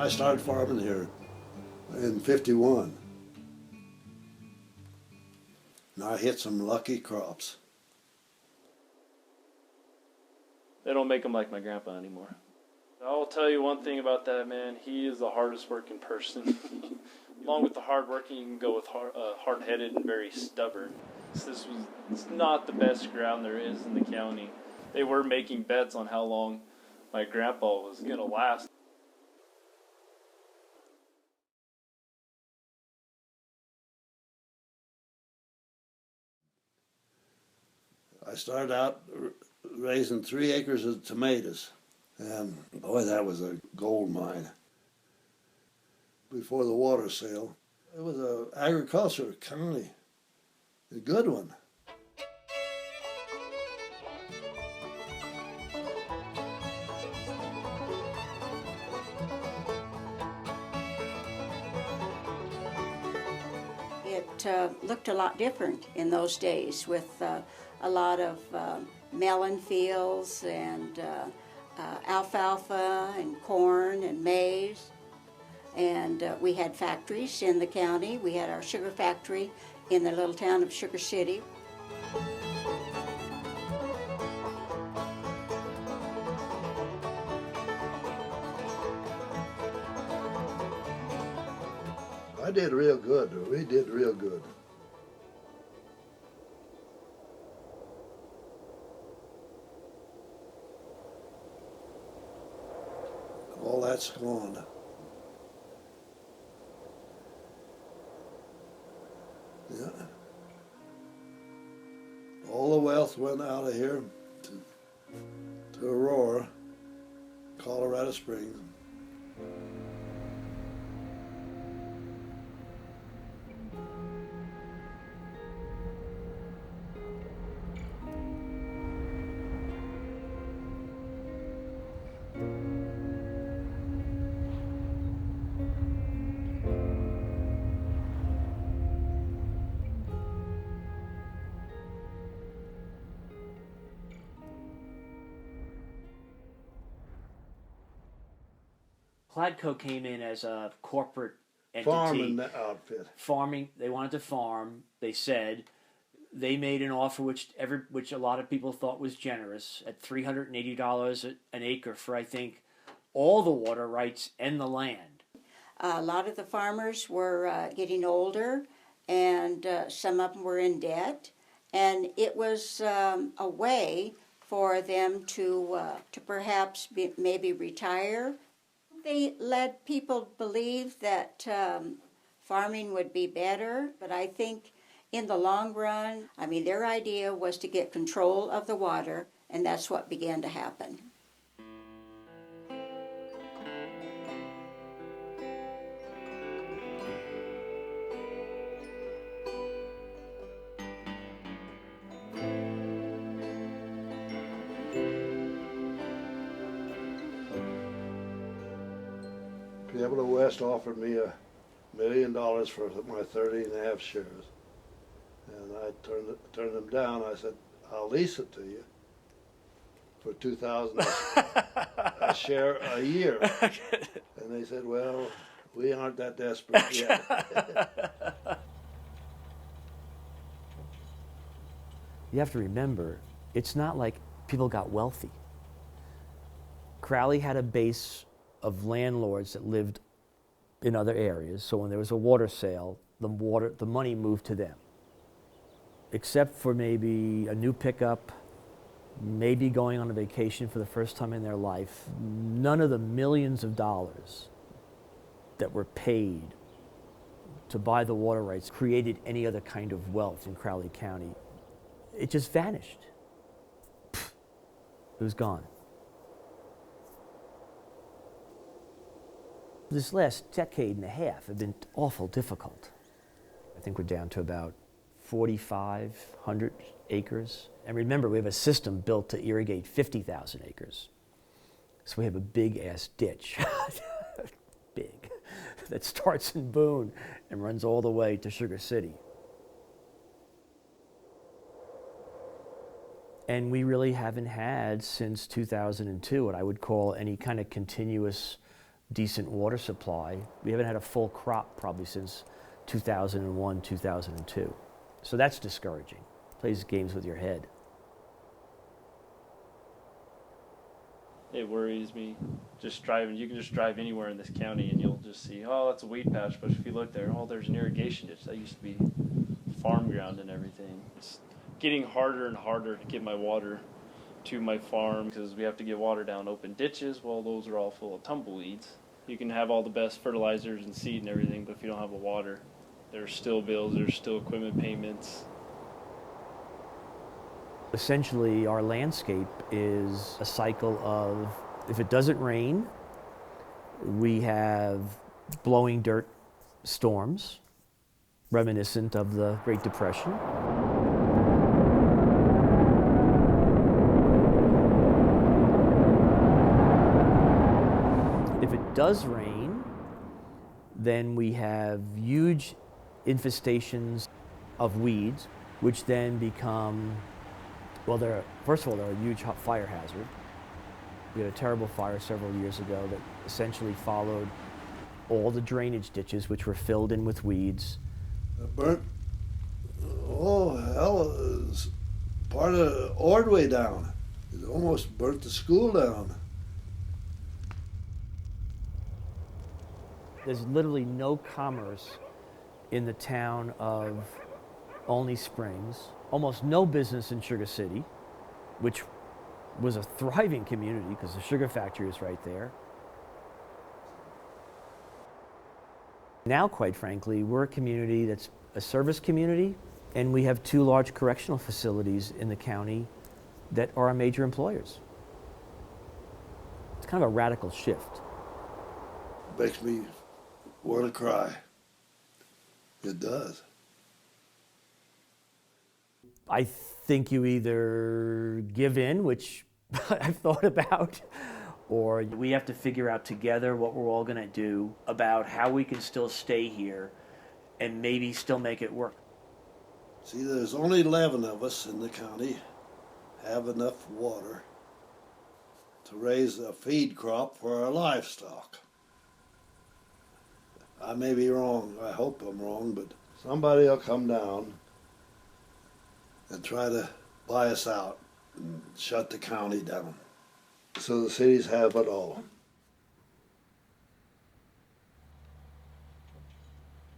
I started farming here in '51. And I hit some lucky crops. They don't make them like my grandpa anymore. I'll tell you one thing about that man. He is the hardest working person. Along with the hard working, you can go with hard-headed and very stubborn. It's not the best ground there is in the county. They were making bets on how long my grandpa was going to last. I started out raising 3 acres of tomatoes, and boy, that was a gold mine. Before the water sale, it was an agriculture county, a good one. It looked a lot different in those days with a lot of melon fields and alfalfa and corn and maize. And we had factories in the county. We had our sugar factory in the little town of Sugar City. I did real good. We did real good. All that's gone. Yeah. All the wealth went out of here to Aurora, Colorado Springs. Cladco came in as a corporate entity. Farming outfit. Farming, they wanted to farm, they said. They made an offer which a lot of people thought was generous at $380 an acre for, I think, all the water rights and the land. A lot of the farmers were getting older, and some of them were in debt, and it was a way for them to perhaps maybe retire. They let people believe that farming would be better, but I think in the long run, I mean, their idea was to get control of the water, and that's what began to happen. Pueblo West offered me $1 million for my 30.5 shares. And I turned them down. I said, I'll lease it to you for $2,000 a share a year. And they said, well, we aren't that desperate yet. You have to remember, it's not like people got wealthy. Crowley had a base of landlords that lived in other areas, so when there was a water sale, the money moved to them. Except for maybe a new pickup, maybe going on a vacation for the first time in their life, none of the millions of dollars that were paid to buy the water rights created any other kind of wealth in Crowley County. It just vanished. It was gone. This last decade and a half have been awful difficult. I think we're down to about 4,500 acres. And remember, we have a system built to irrigate 50,000 acres. So we have a big-ass ditch, big, that starts in Boone and runs all the way to Sugar City. And we really haven't had, since 2002, what I would call any kind of continuous decent water supply. We haven't had a full crop probably since 2001, 2002. So that's discouraging. Plays games with your head. It worries me. Just driving, you can just drive anywhere in this county and you'll just see, oh, that's a weed patch. But if you look there, oh, there's an irrigation ditch. That used to be farm ground and everything. It's getting harder and harder to get my water to my farm because we have to get water down open ditches. Well, those are all full of tumbleweeds. You can have all the best fertilizers and seed and everything, but if you don't have the water, there's still bills, there's still equipment payments. Essentially, our landscape is a cycle of, if it doesn't rain, we have blowing dirt storms, reminiscent of the Great Depression. If it does rain, then we have huge infestations of weeds, which then become, well, first of all, they're a huge fire hazard. We had a terrible fire several years ago that essentially followed all the drainage ditches, which were filled in with weeds. It burnt, oh hell, it was part of Ordway down. It almost burnt the school down. There's literally no commerce in the town of Olney Springs, almost no business in Sugar City, which was a thriving community because the sugar factory is right there. Now, quite frankly, we're a community that's a service community, and we have 2 large correctional facilities in the county that are our major employers. It's kind of a radical shift. Makes me want to cry. It does. I think you either give in, which I've thought about, or we have to figure out together what we're all going to do about how we can still stay here and maybe still make it work. See, there's only 11 of us in the county have enough water to raise a feed crop for our livestock. I may be wrong, I hope I'm wrong, but somebody will come down and try to buy us out and shut the county down. So the cities have it all.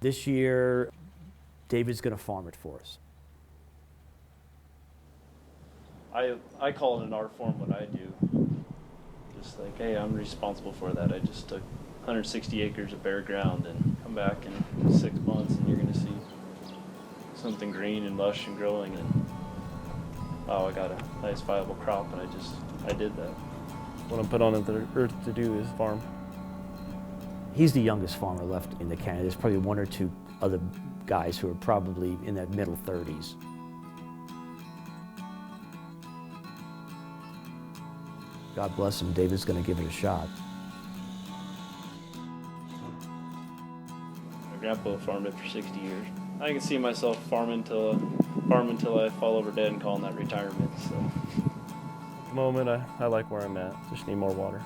This year, David's going to farm it for us. I call it an art form what I do. Just like, hey, I'm responsible for that. I just took 160 acres of bare ground and come back in 6 months and you're going to see something green and lush and growing and wow, I got a nice viable crop and I did that. What I'm put on the earth to do is farm. He's the youngest farmer left in the county. There's probably 1 or 2 other guys who are probably in their middle 30s. God bless him, David's going to give it a shot. My grandpa farmed it for 60 years. I can see myself farming until I fall over dead and calling that retirement. So, At the moment, I like where I'm at. Just need more water.